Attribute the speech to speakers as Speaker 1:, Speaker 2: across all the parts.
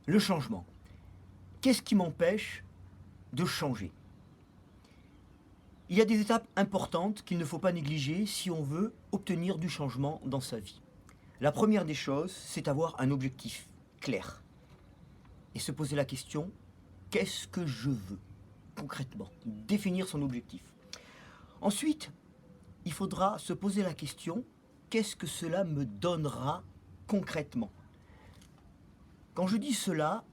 Speaker 1: Le changement. Qu'est-ce qui m'empêche de changer? Il y a des étapes importantes qu'il ne faut pas négliger si on veut obtenir du changement dans sa vie. La première des choses, c'est avoir un objectif clair et se poser la question, qu'est-ce que je veux concrètement? Définir son objectif. Ensuite, il faudra se poser la question, qu'est-ce que cela me donnera concrètement? Quand je dis cela,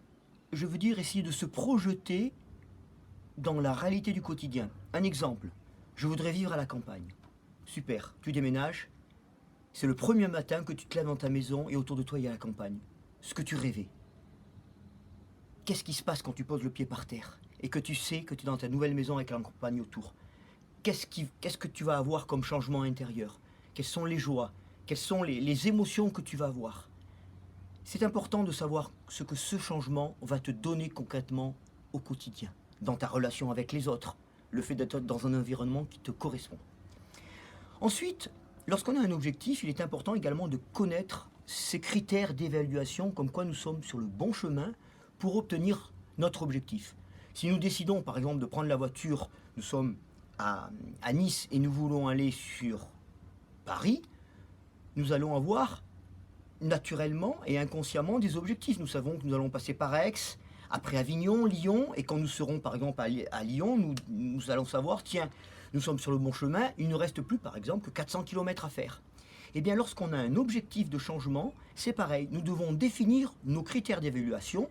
Speaker 1: je veux dire essayer de se projeter dans la réalité du quotidien. Un exemple, je voudrais vivre à la campagne. Super, tu déménages, c'est le premier matin que tu te lèves dans ta maison et autour de toi il y a la campagne. Ce que tu rêvais. Qu'est-ce qui se passe quand tu poses le pied par terre et que tu sais que tu es dans ta nouvelle maison avec la campagne autour? Qu'est-ce que tu vas avoir comme changement intérieur? Quelles sont les joies? Quelles sont les émotions que tu vas avoir? C'est important de savoir ce que ce changement va te donner concrètement au quotidien, dans ta relation avec les autres, le fait d'être dans un environnement qui te correspond. Ensuite, lorsqu'on a un objectif, il est important également de connaître ces critères d'évaluation comme quoi nous sommes sur le bon chemin pour obtenir notre objectif. Si nous décidons par exemple de prendre la voiture, nous sommes à Nice et nous voulons aller sur Paris, nous allons avoir naturellement et inconsciemment des objectifs. Nous savons que nous allons passer par Aix, après Avignon, Lyon, et quand nous serons par exemple à Lyon, nous allons savoir, tiens, nous sommes sur le bon chemin, il ne reste plus par exemple que 400 km à faire. Eh bien lorsqu'on a un objectif de changement, c'est pareil, nous devons définir nos critères d'évaluation,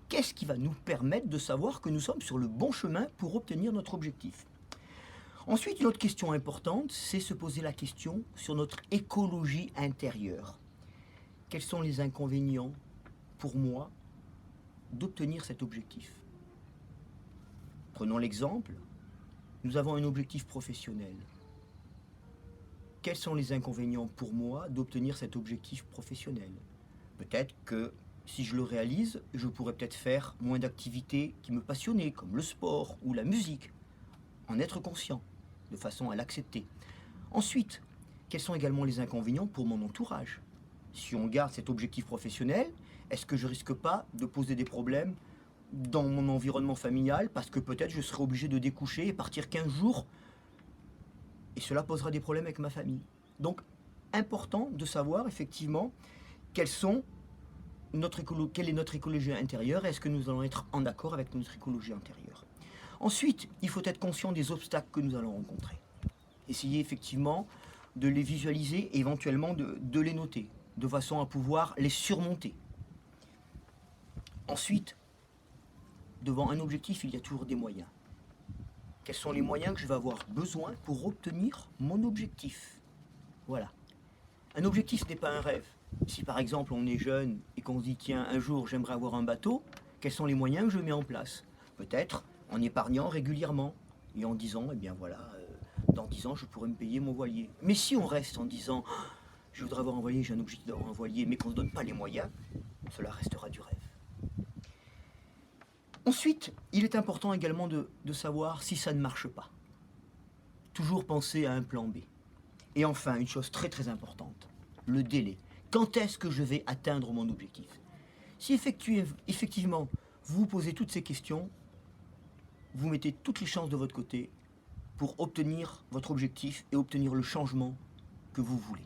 Speaker 1: qu'est-ce qui va nous permettre de savoir que nous sommes sur le bon chemin pour obtenir notre objectif. Ensuite, une autre question importante, c'est se poser la question sur notre écologie intérieure. Quels sont les inconvénients pour moi d'obtenir cet objectif? Prenons l'exemple, nous avons un objectif professionnel. Quels sont les inconvénients pour moi d'obtenir cet objectif professionnel? Peut-être que si je le réalise, je pourrais peut-être faire moins d'activités qui me passionnaient, comme le sport ou la musique, en être conscient, de façon à l'accepter. Ensuite, quels sont également les inconvénients pour mon entourage? Si on garde cet objectif professionnel, est-ce que je risque pas de poser des problèmes dans mon environnement familial parce que peut-être je serai obligé de découcher et partir 15 jours et cela posera des problèmes avec ma famille. Donc, important de savoir effectivement quelle est notre écologie intérieure et est-ce que nous allons être en accord avec notre écologie intérieure. Ensuite, il faut être conscient des obstacles que nous allons rencontrer. Essayez effectivement de les visualiser et éventuellement de les noter, de façon à pouvoir les surmonter. Ensuite, devant un objectif, il y a toujours des moyens. Quels sont les moyens que je vais avoir besoin pour obtenir mon objectif? Voilà. Un objectif n'est pas un rêve. Si par exemple on est jeune et qu'on se dit tiens, un jour j'aimerais avoir un bateau, quels sont les moyens que je mets en place? Peut-être en épargnant régulièrement et en disant, eh bien voilà, dans 10 ans je pourrais me payer mon voilier. Mais si on reste en disant, je voudrais avoir un voilier, j'ai un objectif d'avoir un voilier, mais qu'on ne se donne pas les moyens, cela restera du rêve. Ensuite, il est important également de savoir si ça ne marche pas. Toujours penser à un plan B. Et enfin, une chose très très importante, le délai. Quand est-ce que je vais atteindre mon objectif? Si effectivement vous vous posez toutes ces questions, vous mettez toutes les chances de votre côté pour obtenir votre objectif et obtenir le changement que vous voulez.